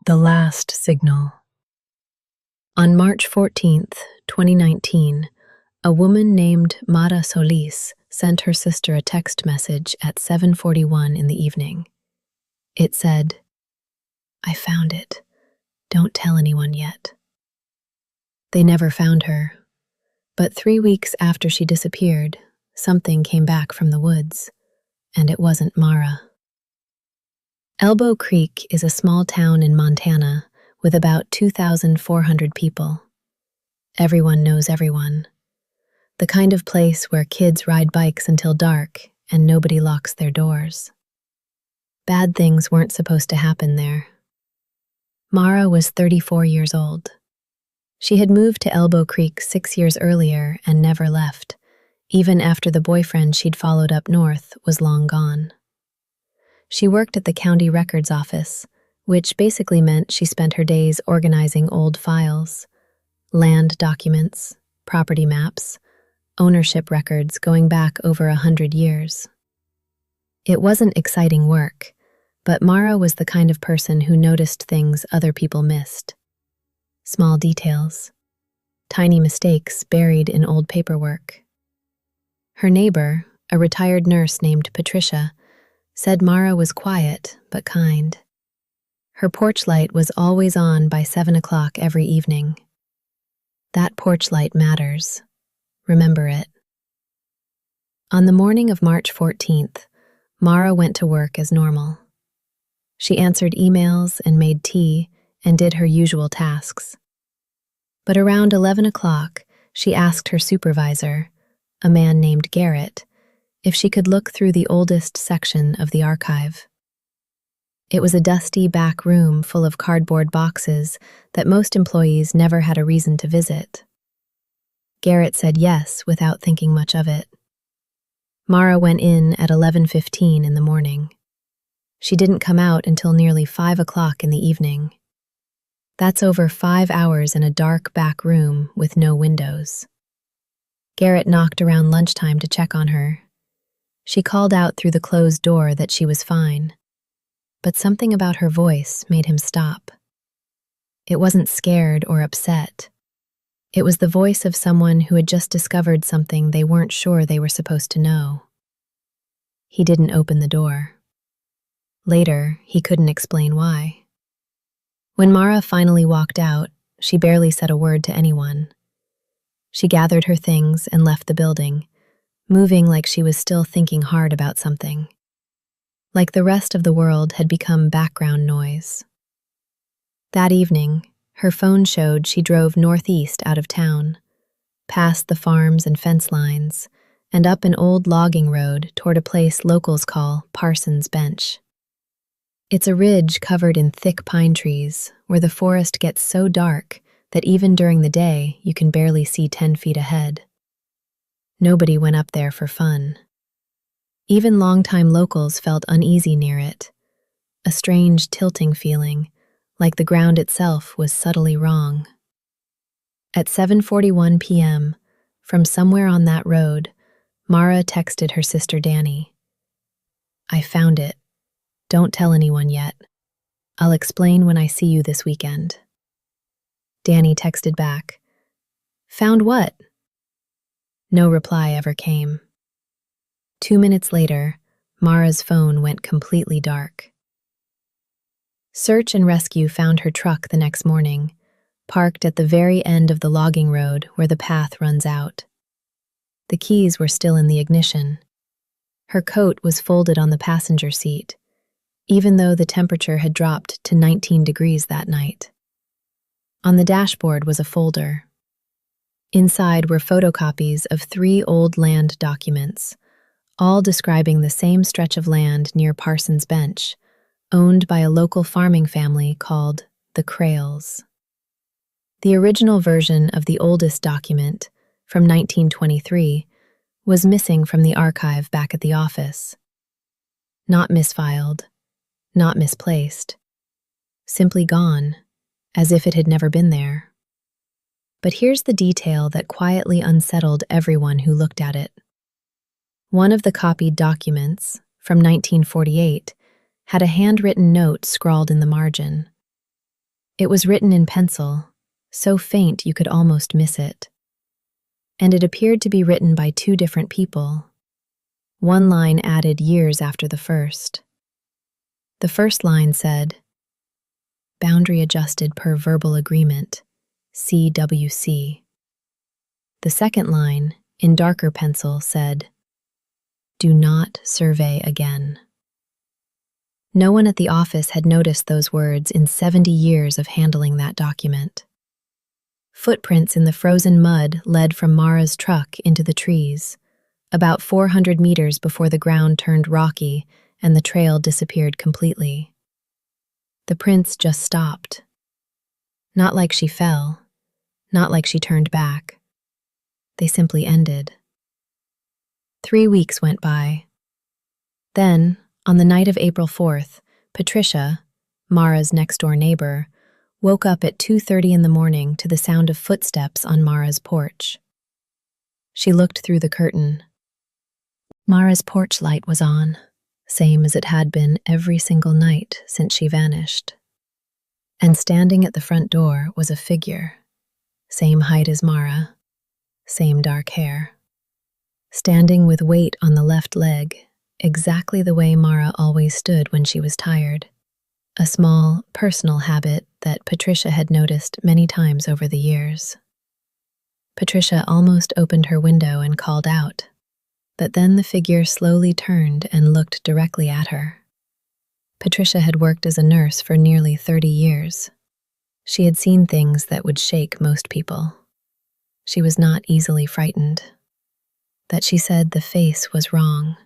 The Last Signal. On March 14th, 2019, a woman named Mara Solís sent her sister a text message at 7:41 in the evening. It said, "I found it. Don't tell anyone yet." They never found her, but 3 weeks after she disappeared, something came back from the woods, and it wasn't Mara. Elbow Creek is a small town in Montana with about 2,400 people. Everyone knows everyone. The kind of place where kids ride bikes until dark and nobody locks their doors. Bad things weren't supposed to happen there. Mara was 34 years old. She had moved to Elbow Creek 6 years earlier and never left, even after the boyfriend she'd followed up north was long gone. She worked at the county records office, which basically meant she spent her days organizing old files, land documents, property maps, ownership records going back over 100 years. It wasn't exciting work, but Mara was the kind of person who noticed things other people missed. Small details, tiny mistakes buried in old paperwork. Her neighbor, a retired nurse named Patricia, said Mara was quiet but kind. Her porch light was always on by 7 o'clock every evening. That porch light matters. Remember it. On the morning of March 14th, Mara went to work as normal. She answered emails and made tea and did her usual tasks. But around 11 o'clock, she asked her supervisor, a man named Garrett, if she could look through the oldest section of the archive. It was a dusty back room full of cardboard boxes that most employees never had a reason to visit. Garrett said yes without thinking much of it. Mara went in at 11:15 in the morning. She didn't come out until nearly 5 o'clock in the evening. That's over 5 hours in a dark back room with no windows. Garrett knocked around lunchtime to check on her. She called out through the closed door that she was fine, but something about her voice made him stop. It wasn't scared or upset. It was the voice of someone who had just discovered something they weren't sure they were supposed to know. He didn't open the door. Later, he couldn't explain why. When Mara finally walked out, she barely said a word to anyone. She gathered her things and left the building, moving like she was still thinking hard about something. Like the rest of the world had become background noise. That evening, her phone showed she drove northeast out of town, past the farms and fence lines, and up an old logging road toward a place locals call Parson's Bench. It's a ridge covered in thick pine trees where the forest gets so dark that even during the day you can barely see 10 feet ahead. Nobody went up there for fun. Even longtime locals felt uneasy near it, a strange tilting feeling, like the ground itself was subtly wrong. At 7:41 p.m., from somewhere on that road, Mara texted her sister Danny. "I found it. Don't tell anyone yet. I'll explain when I see you this weekend." Danny texted back, "Found what?" No reply ever came. 2 minutes later, Mara's phone went completely dark. Search and rescue found her truck the next morning, parked at the very end of the logging road where the path runs out. The keys were still in the ignition. Her coat was folded on the passenger seat, even though the temperature had dropped to 19 degrees that night. On the dashboard was a folder. Inside were photocopies of 3 old land documents, all describing the same stretch of land near Parson's Bench, owned by a local farming family called the Crales. The original version of the oldest document, from 1923, was missing from the archive back at the office. Not misfiled, not misplaced, simply gone, as if it had never been there. But here's the detail that quietly unsettled everyone who looked at it. One of the copied documents, from 1948, had a handwritten note scrawled in the margin. It was written in pencil, so faint you could almost miss it. And it appeared to be written by two different people, one line added years after the first. The first line said, "Boundary adjusted per verbal agreement, CWC." The second line, in darker pencil, said, "Do not survey again." No one at the office had noticed those words in 70 years of handling that document. Footprints in the frozen mud led from Mara's truck into the trees, about 400 meters before the ground turned rocky and the trail disappeared completely. The prints just stopped. Not like she fell, not like she turned back. They simply ended. 3 weeks went by. Then, on the night of April 4th, Patricia, Mara's next-door neighbor, woke up at 2:30 in the morning to the sound of footsteps on Mara's porch. She looked through the curtain. Mara's porch light was on, same as it had been every single night since she vanished. And standing at the front door was a figure, same height as Mara, same dark hair. Standing with weight on the left leg, exactly the way Mara always stood when she was tired. A small, personal habit that Patricia had noticed many times over the years. Patricia almost opened her window and called out, but then the figure slowly turned and looked directly at her. Patricia had worked as a nurse for nearly 30 years. She had seen things that would shake most people. She was not easily frightened. That she said the face was wrong.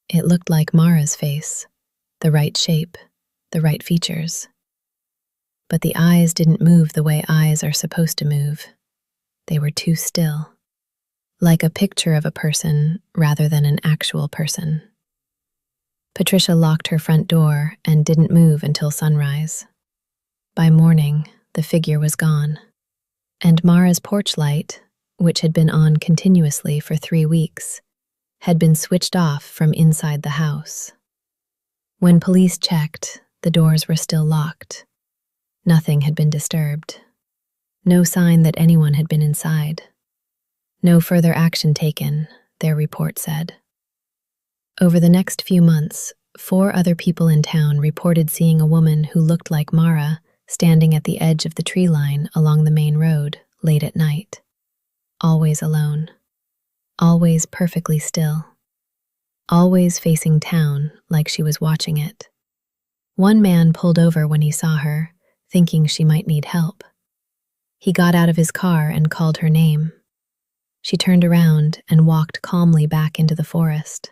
It looked like Mara's face, the right shape, the right features. But the eyes didn't move the way eyes are supposed to move. They were too still, like a picture of a person rather than an actual person. Patricia locked her front door and didn't move until sunrise. By morning, the figure was gone, and Mara's porch light, which had been on continuously for 3 weeks, had been switched off from inside the house. When police checked, the doors were still locked. Nothing had been disturbed. No sign that anyone had been inside. No further action taken, their report said. Over the next few months, 4 other people in town reported seeing a woman who looked like Mara standing at the edge of the tree line along the main road late at night. Always alone. Always perfectly still. Always facing town like she was watching it. One man pulled over when he saw her, thinking she might need help. He got out of his car and called her name. She turned around and walked calmly back into the forest.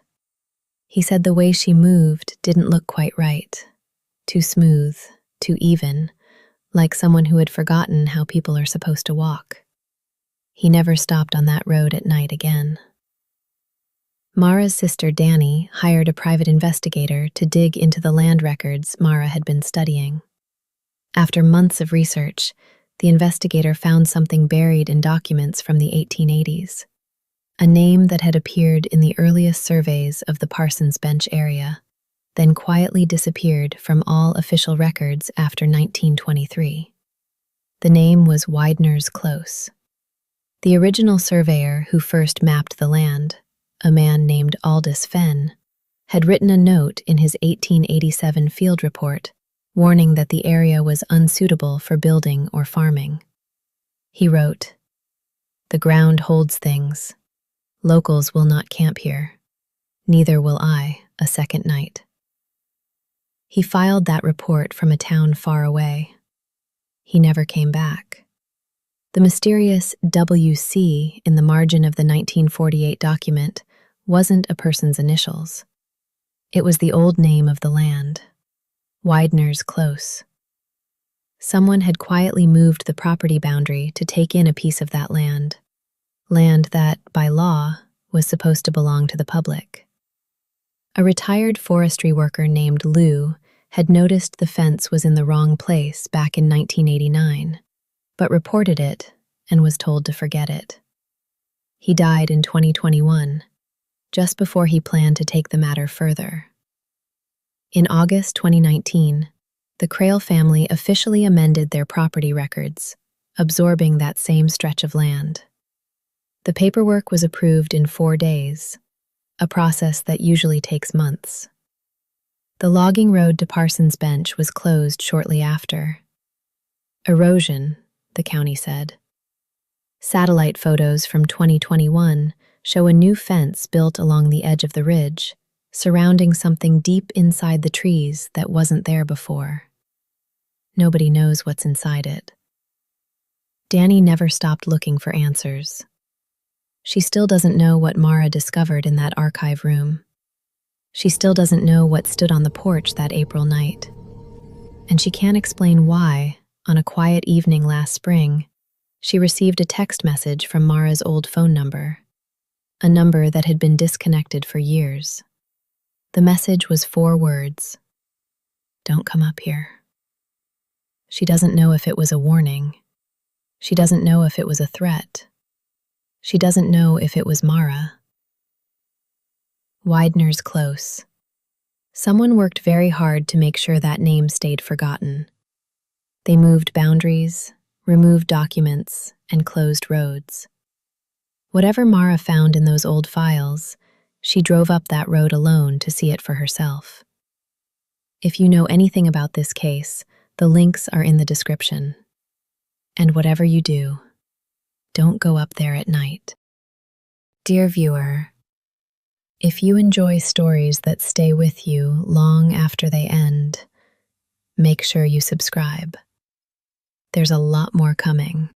He said the way she moved didn't look quite right. Too smooth, too even, like someone who had forgotten how people are supposed to walk. He never stopped on that road at night again. Mara's sister Danny hired a private investigator to dig into the land records Mara had been studying. After months of research, the investigator found something buried in documents from the 1880s, a name that had appeared in the earliest surveys of the Parson's Bench area, then quietly disappeared from all official records after 1923. The name was Weidner's Close. The original surveyor who first mapped the land, a man named Aldous Fenn, had written a note in his 1887 field report warning that the area was unsuitable for building or farming. He wrote, "The ground holds things. Locals will not camp here. Neither will I a second night." He filed that report from a town far away. He never came back. The mysterious WC in the margin of the 1948 document wasn't a person's initials. It was the old name of the land, Weidner's Close. Someone had quietly moved the property boundary to take in a piece of that land that, by law, was supposed to belong to the public. A retired forestry worker named Lou had noticed the fence was in the wrong place back in 1989, but reported it and was told to forget it. He died in 2021, just before he planned to take the matter further. In August 2019, The Crail family officially amended their property records, absorbing that same stretch of land. The paperwork was approved in 4 days, a process that usually takes months. The logging road to Parson's Bench was closed shortly after. Erosion, the county said. Satellite photos from 2021 show a new fence built along the edge of the ridge, surrounding something deep inside the trees that wasn't there before. Nobody knows what's inside it. Danny never stopped looking for answers. She still doesn't know what Mara discovered in that archive room. She still doesn't know what stood on the porch that April night. And she can't explain why, on a quiet evening last spring, she received a text message from Mara's old phone number, a number that had been disconnected for years. The message was 4 words. Don't come up here. She doesn't know if it was a warning. She doesn't know if it was a threat. She doesn't know if it was Mara. Weidner's close. Someone worked very hard to make sure that name stayed forgotten. They moved boundaries, removed documents, and closed roads. Whatever Mara found in those old files, she drove up that road alone to see it for herself. If you know anything about this case, the links are in the description. And whatever you do, don't go up there at night. Dear viewer, if you enjoy stories that stay with you long after they end, make sure you subscribe. There's a lot more coming.